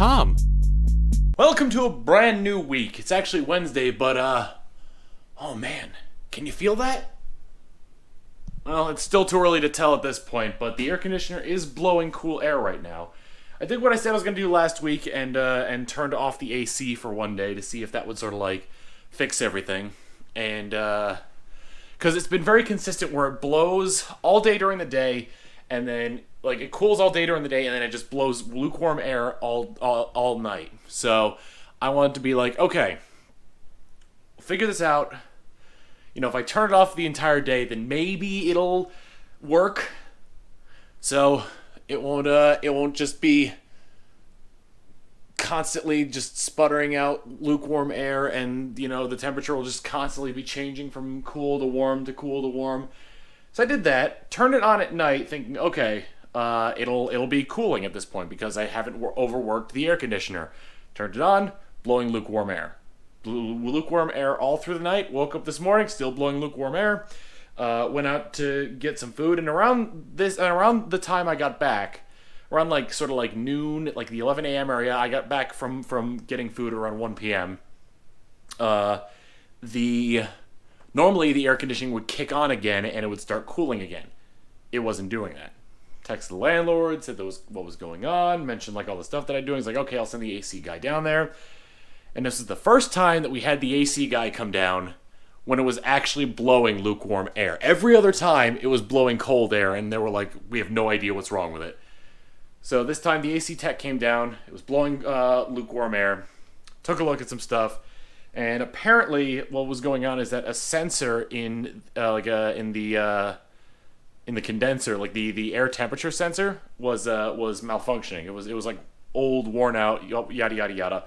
Tom. Welcome to a brand new week. It's actually Wednesday, but oh man, can you feel that? Well, it's still too early to tell at this point, but the air conditioner is blowing cool air right now. I did what I said I was going to do last week and turned off the AC for one day to see if that would sort of like fix everything. And because it's been very consistent where it blows all day during the day, and then like it cools all day during the day, and then it just blows lukewarm air all night. So I wanted to be like, okay, we'll figure this out. You know, if I turn it off the entire day, then maybe it'll work. So it won't just be constantly just sputtering out lukewarm air, and you know the temperature will just constantly be changing from cool to warm to cool to warm. So I did that, turned it on at night, thinking, okay, it'll be cooling at this point because I haven't overworked the air conditioner. Turned it on, blowing lukewarm air. Blew lukewarm air all through the night. Woke up this morning, still blowing lukewarm air. Went out to get some food, and around the time I got back, around like sort of like noon, like the 11 a.m. area, I got back from getting food around 1 p.m. Normally the air conditioning would kick on again and it would start cooling again. It wasn't doing that. Texted the landlord, said what was going on, mentioned like all the stuff that I'm doing. He's like, okay, I'll send the AC guy down there. And this is the first time that we had the AC guy come down when it was actually blowing lukewarm air. Every other time it was blowing cold air, and they were like, we have no idea what's wrong with it. So this time the AC tech came down. It was blowing lukewarm air. Took a look at some stuff, and apparently what was going on is that a sensor in the condenser, like the air temperature sensor, was malfunctioning. It was like old, worn out, yada yada yada.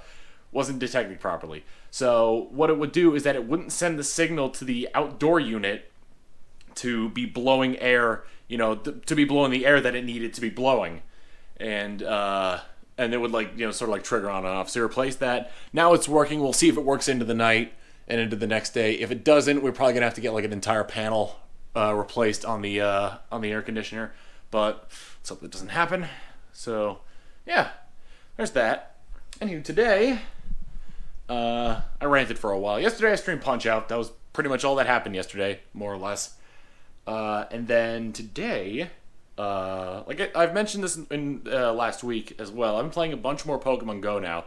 Wasn't detecting properly. So what it would do is that it wouldn't send the signal to the outdoor unit to be blowing air, you know, to be blowing the air that it needed to be blowing. And it would like, you know, sort of like trigger on and off. So we replaced that. Now it's working. We'll see if it works into the night and into the next day. If it doesn't, we're probably gonna have to get like an entire panel replaced on the air conditioner. But let's hope that doesn't happen. So yeah, there's that. Anyway, today I ranted for a while. Yesterday I streamed Punch-Out. That was pretty much all that happened yesterday, more or less. And then today, like I've mentioned this in last week as well, I'm playing a bunch more Pokemon Go now.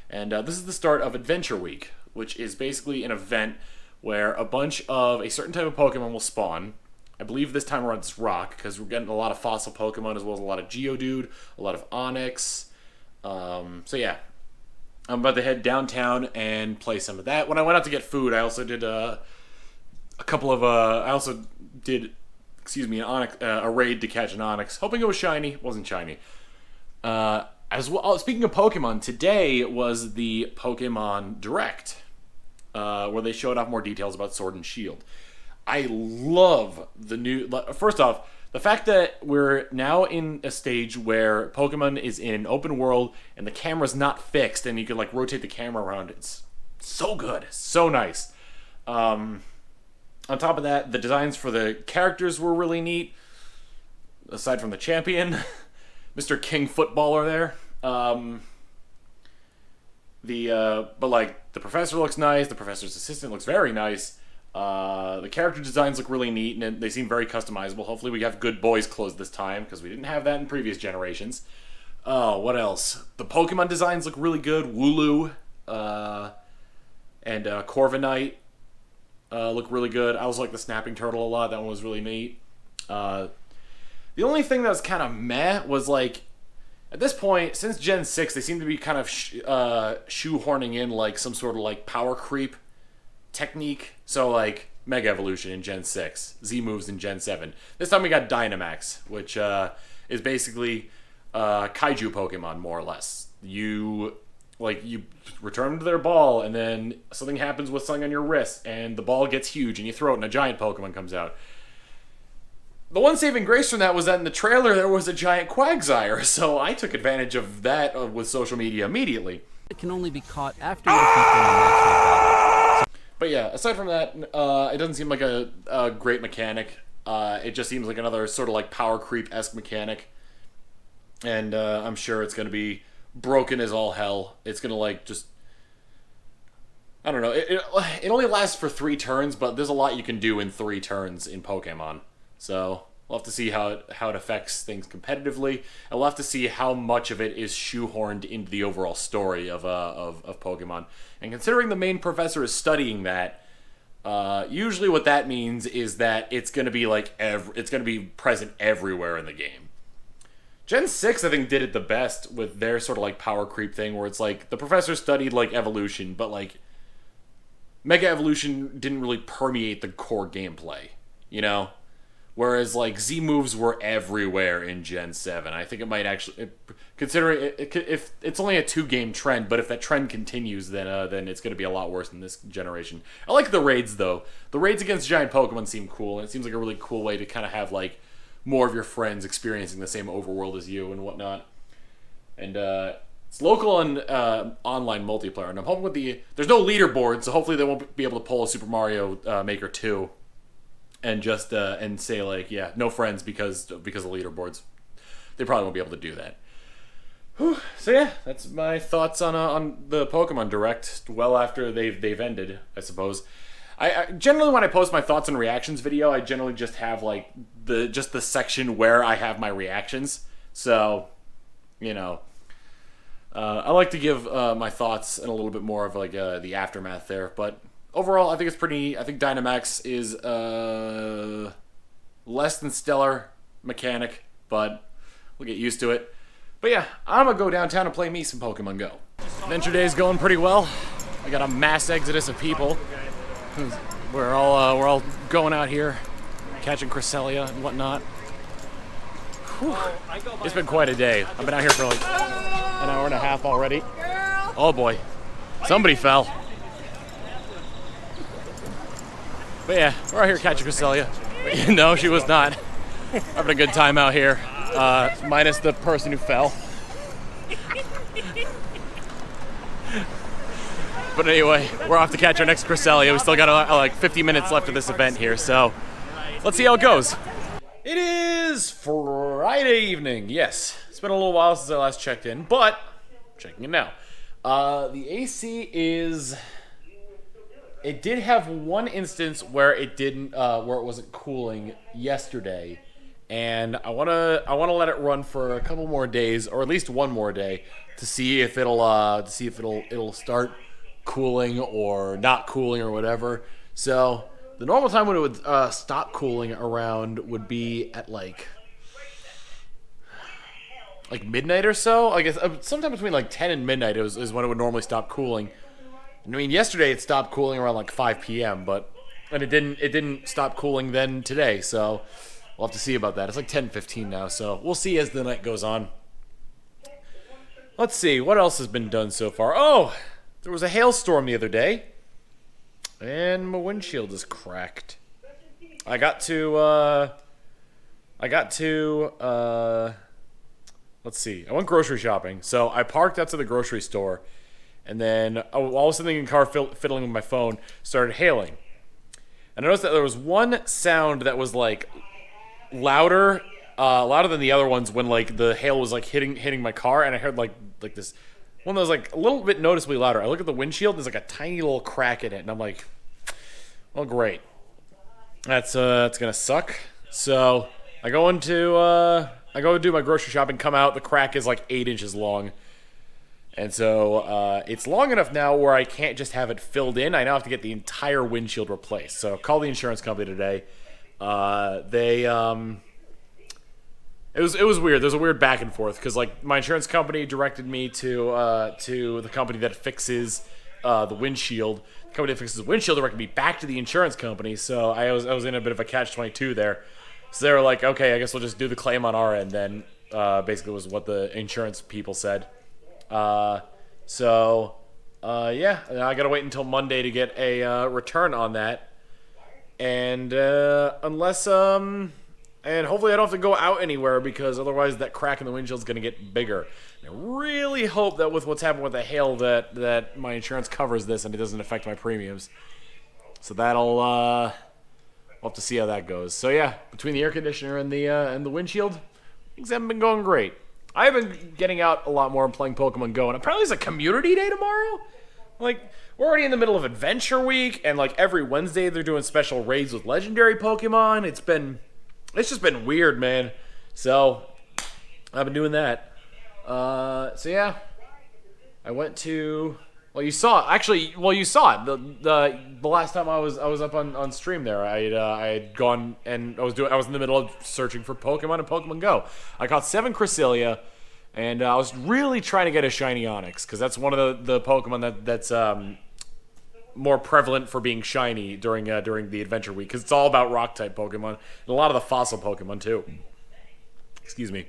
And this is the start of Adventure Week, which is basically an event where a bunch of a certain type of Pokemon will spawn. I believe this time around it's Rock, because we're getting a lot of fossil Pokemon as well as a lot of Geodude, a lot of Onix. So yeah. I'm about to head downtown and play some of that. When I went out to get food, I also did a raid to catch an Onix, hoping it was shiny. It wasn't shiny. As well, speaking of Pokemon, today was the Pokemon Direct, where they showed off more details about Sword and Shield. I love the new. First off, the fact that we're now in a stage where Pokemon is in an open world and the camera's not fixed and you can like rotate the camera around, it's so good, so nice. On top of that, the designs for the characters were really neat. Aside from the champion, Mr. King Footballer there. But like the professor looks nice, the professor's assistant looks very nice. The character designs look really neat, and they seem very customizable. Hopefully we have good boys clothes this time, because we didn't have that in previous generations. Oh, what else? The Pokemon designs look really good. Wooloo and Corviknight look really good. I also like the Snapping Turtle a lot. That one was really neat. The only thing that was kind of meh was, like, at this point, since Gen 6, they seem to be kind of shoehorning in, like, some sort of, like, power creep technique. So like Mega Evolution in Gen 6, Z moves in Gen 7. This time we got Dynamax, which is basically kaiju Pokemon, more or less. You return them to their ball, and then something happens with something on your wrist, and the ball gets huge, and you throw it, and a giant Pokemon comes out. The one saving grace from that was that in the trailer there was a giant Quagsire, so I took advantage of that with social media immediately. It can only be caught after you defeat them in natural battle. But yeah, aside from that, it doesn't seem like a great mechanic. It just seems like another sort of like power creep-esque mechanic. And I'm sure it's going to be broken as all hell. It's gonna like just, I don't know. It only lasts for 3 turns, but there's a lot you can do in 3 turns in Pokemon. So we'll have to see how it affects things competitively, and we'll have to see how much of it is shoehorned into the overall story of Pokemon. And considering the main professor is studying that, usually what that means is that it's going to be like it's going to be present everywhere in the game. Gen 6, I think, did it the best with their sort of like power creep thing, where it's like the professor studied like evolution, but like Mega Evolution didn't really permeate the core gameplay, you know? Whereas like Z moves were everywhere in Gen 7. I think it might actually, considering if it's only a 2-game trend, but if that trend continues, then it's going to be a lot worse in this generation. I like the raids though. The raids against giant Pokemon seem cool, and it seems like a really cool way to kind of have like more of your friends experiencing the same overworld as you and whatnot. And it's local and online multiplayer. And I'm hoping there's no leaderboard, so hopefully they won't be able to pull a Super Mario Maker 2 and just and say like, yeah, no friends because of leaderboards. They probably won't be able to do that. Whew. So yeah, that's my thoughts on the Pokemon Direct. Well, after they've ended, I suppose. I generally, when I post my thoughts and reactions video, I generally just have like the section where I have my reactions. So, you know, I like to give my thoughts and a little bit more of like the aftermath there. But overall, I think it's pretty. I think Dynamax is less than stellar mechanic, but we'll get used to it. But yeah, I'm gonna go downtown and play me some Pokemon Go. Adventure Day's going pretty well. We got a mass exodus of people. We're all going out here, catching Cresselia and whatnot. Whew. It's been quite a day. I've been out here for like an hour and a half already. Oh boy, somebody fell. But yeah, we're out here catching Cresselia. No, she was not. Having a good time out here, minus the person who fell. But anyway, we're off to catch our next Cresselia. We still got like 50 minutes left of this event here, so let's see how it goes. It is Friday evening. Yes, it's been a little while since I last checked in, but I'm checking in now. The AC is. It did have one instance where it didn't, where it wasn't cooling yesterday, and I wanna let it run for a couple more days, or at least one more day, to see if it'll start cooling or not cooling or whatever. So the normal time when it would stop cooling around would be at like midnight or so. I guess sometime between like 10 and midnight is when it would normally stop cooling. I mean, yesterday it stopped cooling around like 5 p.m. and it didn't stop cooling then today. So we'll have to see about that. It's like 10:15 now, so we'll see as the night goes on. Let's see what else has been done so far. Oh, there was a hailstorm the other day, and my windshield is cracked. I got to let's see. I went grocery shopping, so I parked outside the grocery store. And then, all of a sudden, in the car fiddling with my phone, started hailing. And I noticed that there was one sound that was, like, louder than the other ones when, like, the hail was, like, hitting my car. And I heard, like this one that was, like, a little bit noticeably louder. I look at the windshield, and there's, like, a tiny little crack in it. And I'm like, well, great. That's going to suck. So, I go to do my grocery shopping, come out. The crack is, like, 8 inches long. And so it's long enough now where I can't just have it filled in. I now have to get the entire windshield replaced. So I called the insurance company today. It was weird. There's a weird back and forth because like my insurance company directed me to the company that fixes the windshield. The company that fixes the windshield directed me back to the insurance company. So I was in a bit of a catch-22 there. So they were like, okay, I guess we'll just do the claim on our end then. Basically was what the insurance people said. Yeah, I gotta wait until Monday to get a return on that, and unless and hopefully I don't have to go out anywhere because otherwise that crack in the windshield is gonna get bigger. And I really hope that with what's happened with the hail that my insurance covers this and it doesn't affect my premiums. So that'll we'll have to see how that goes. So yeah, between the air conditioner and the windshield, things haven't been going great. I've been getting out a lot more and playing Pokemon Go, and apparently it's a community day tomorrow. Like, we're already in the middle of Adventure Week, and like every Wednesday they're doing special raids with legendary Pokemon. It's just been weird, man. So I've been doing that. So yeah, I went to. Well, you saw it. Actually, you saw it. The last time I was up on stream there, I had gone and I was in the middle of searching for Pokemon and Pokemon Go. I caught 7 Cresselia, and I was really trying to get a shiny Onix because that's one of the Pokemon that's more prevalent for being shiny during the Adventure Week because it's all about Rock type Pokemon and a lot of the fossil Pokemon too. Excuse me.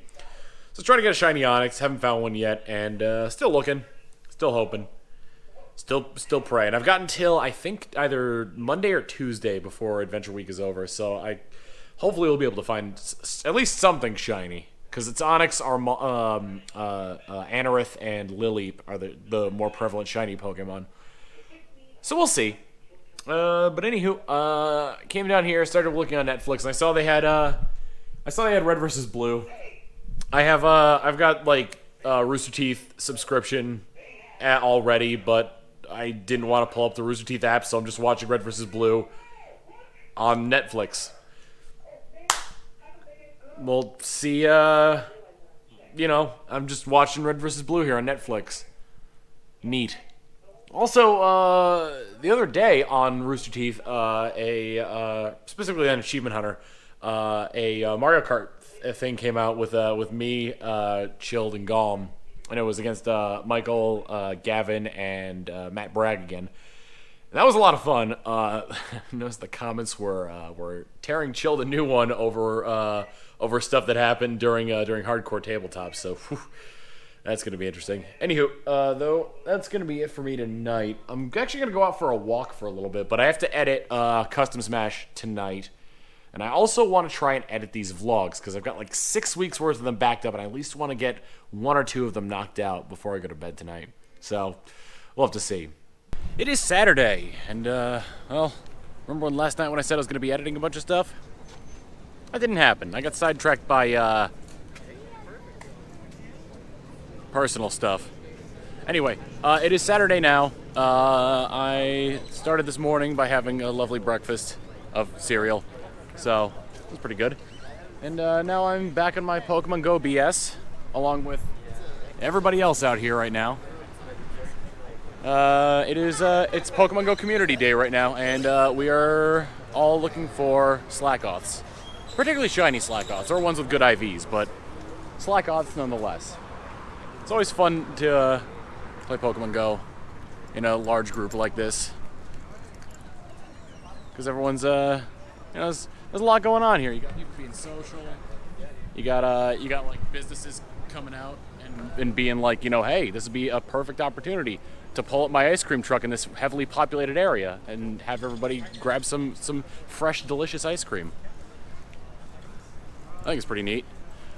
So trying to get a shiny Onix, haven't found one yet, and still looking, still hoping. Still praying. I've got until I think either Monday or Tuesday before Adventure Week is over, so I hopefully will be able to find at least something shiny. Because it's Onix, Anorith, and Lileep are the more prevalent shiny Pokemon. So we'll see. But anywho, came down here, started looking on Netflix, and I saw they had Red vs. Blue. I've got like Rooster Teeth subscription already, but I didn't want to pull up the Rooster Teeth app, so I'm just watching Red vs. Blue on Netflix. We'll see, I'm just watching Red vs. Blue here on Netflix. Neat. Also, the other day on Rooster Teeth, specifically on Achievement Hunter, a Mario Kart thing came out with me, Chilled, and Galm. And it was against Michael, Gavin, and Matt Bragg again. And that was a lot of fun. I noticed the comments were tearing Chilled a new one over stuff that happened during hardcore tabletops. So whew, that's going to be interesting. Anywho, though, that's going to be it for me tonight. I'm actually going to go out for a walk for a little bit, but I have to edit Custom Smash tonight. And I also want to try and edit these vlogs because I've got like 6 weeks worth of them backed up, and I at least want to get 1 or 2 of them knocked out before I go to bed tonight. So we'll have to see. It is Saturday, and well, remember last night when I said I was going to be editing a bunch of stuff? That didn't happen. I got sidetracked by personal stuff. Anyway, it is Saturday now. I started this morning by having a lovely breakfast of cereal. So, it was pretty good. And now I'm back on my Pokemon Go BS, along with everybody else out here right now. It's Pokemon Go Community Day right now, and we are all looking for Slackoths. Particularly shiny Slackoths, or ones with good IVs, but Slackoths nonetheless. It's always fun to play Pokemon Go in a large group like this. Because everyone's, there's a lot going on here. You got people being social. You got like businesses coming out and being like, hey, this would be a perfect opportunity to pull up my ice cream truck in this heavily populated area and have everybody grab some fresh, delicious ice cream. I think it's pretty neat.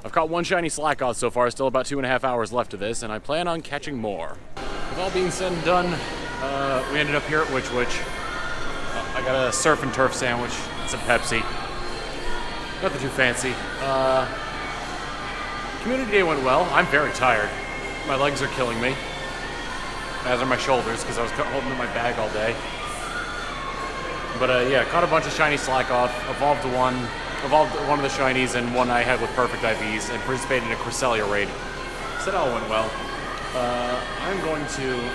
I've caught 1 shiny Slackoth so far, still about 2.5 hours left of this, and I plan on catching more. With all being said and done, we ended up here at Witch Witch. I got a surf and turf sandwich, some Pepsi. Nothing too fancy. Community day went well. I'm very tired. My legs are killing me. As are my shoulders, because I was holding in my bag all day. But yeah, caught a bunch of shiny Slackoth, evolved one of the shinies and one I had with perfect IVs, and participated in a Cresselia raid. So that all went well. I'm going to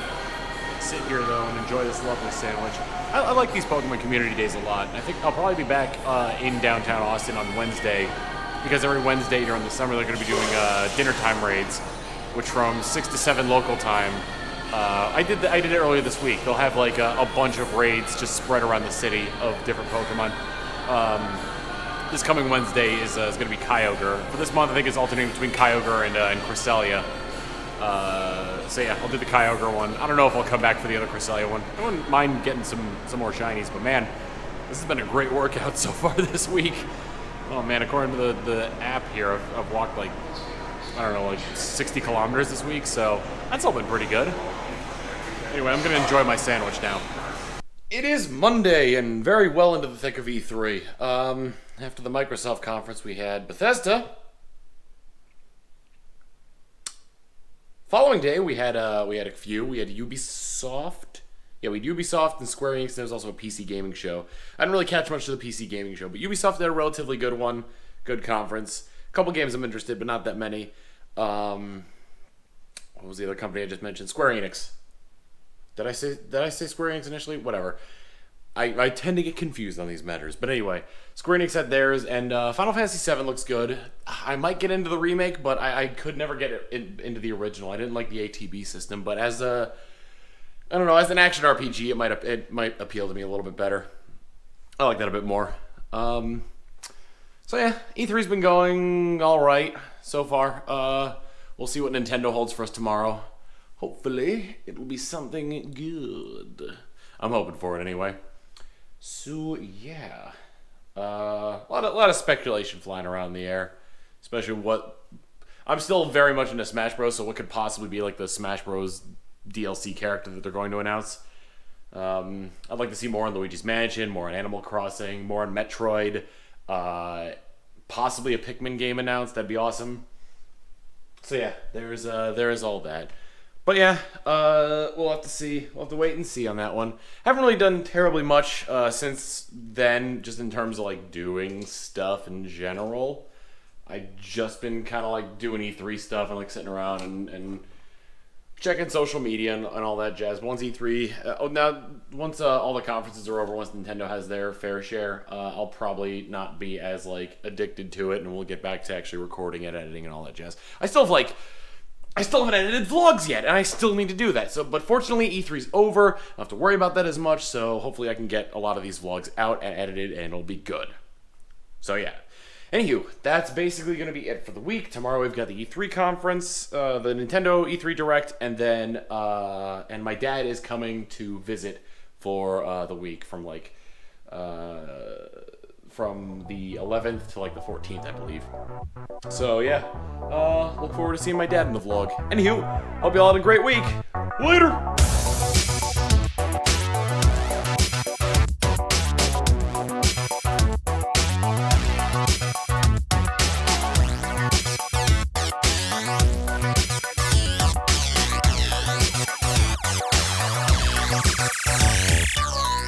sit here though and enjoy this lovely sandwich. I like these Pokemon community days a lot. I think I'll probably be back in downtown Austin on Wednesday, because every Wednesday during the summer they're going to be doing dinner time raids, which from 6 to 7 local time. I did it earlier this week. They'll have like a bunch of raids just spread around the city of different Pokemon. This coming Wednesday is going to be Kyogre. For this month, I think it's alternating between Kyogre and Cresselia. So yeah, I'll do the Kyogre one. I don't know if I'll come back for the other Cresselia one. I wouldn't mind getting some more shinies, but man, this has been a great workout so far this week. Oh man, according to the app here, I've walked like, I don't know, like 60 kilometers this week, so that's all been pretty good. Anyway, I'm going to enjoy my sandwich now. It is Monday and very well into the thick of E3. After the Microsoft conference, we had Bethesda. Following day, we had a few. We had Ubisoft. Yeah, we had Ubisoft and Square Enix. And there was also a PC gaming show. I didn't really catch much of the PC gaming show, but Ubisoft had a relatively good one, good conference. A couple games I'm interested, but not that many. What was the other company I just mentioned? Square Enix. Did I say Square Enix initially? Whatever. I tend to get confused on these matters. But anyway, Square Enix had theirs, and Final Fantasy VII looks good. I might get into the remake, but I could never get it into the original. I didn't like the ATB system, but as a, I don't know, as an action RPG, it might appeal to me a little bit better. I like that a bit more. So yeah, E3's been going all right so far. We'll see what Nintendo holds for us tomorrow. Hopefully, it'll be something good. I'm hoping for it anyway. So yeah, a lot of speculation flying around in the air, especially what I'm still very much into Smash Bros. So what could possibly be like the Smash Bros. DLC character that they're going to announce? I'd like to see more on Luigi's Mansion, more on Animal Crossing, more on Metroid, possibly a Pikmin game announced. That'd be awesome. So yeah, there is all that. But yeah, we'll have to see. We'll have to wait and see on that one. Haven't really done terribly much since then, just in terms of like doing stuff in general. I've just been kind of like doing E3 stuff and like sitting around and checking social media and all that jazz. Once E3, once all the conferences are over, once Nintendo has their fair share, I'll probably not be as like addicted to it, and we'll get back to actually recording it, editing, and all that jazz. I still haven't edited vlogs yet, and I still need to do that. So, but fortunately, E3's over. I don't have to worry about that as much, so hopefully I can get a lot of these vlogs out and edited, and it'll be good. So, yeah. Anywho, that's basically going to be it for the week. Tomorrow we've got the E3 conference, the Nintendo E3 Direct, and then, and my dad is coming to visit for the week from, like, from the 11th to like the 14th, I believe. So yeah, look forward to seeing my dad in the vlog. Anywho, hope you all had a great week. Later!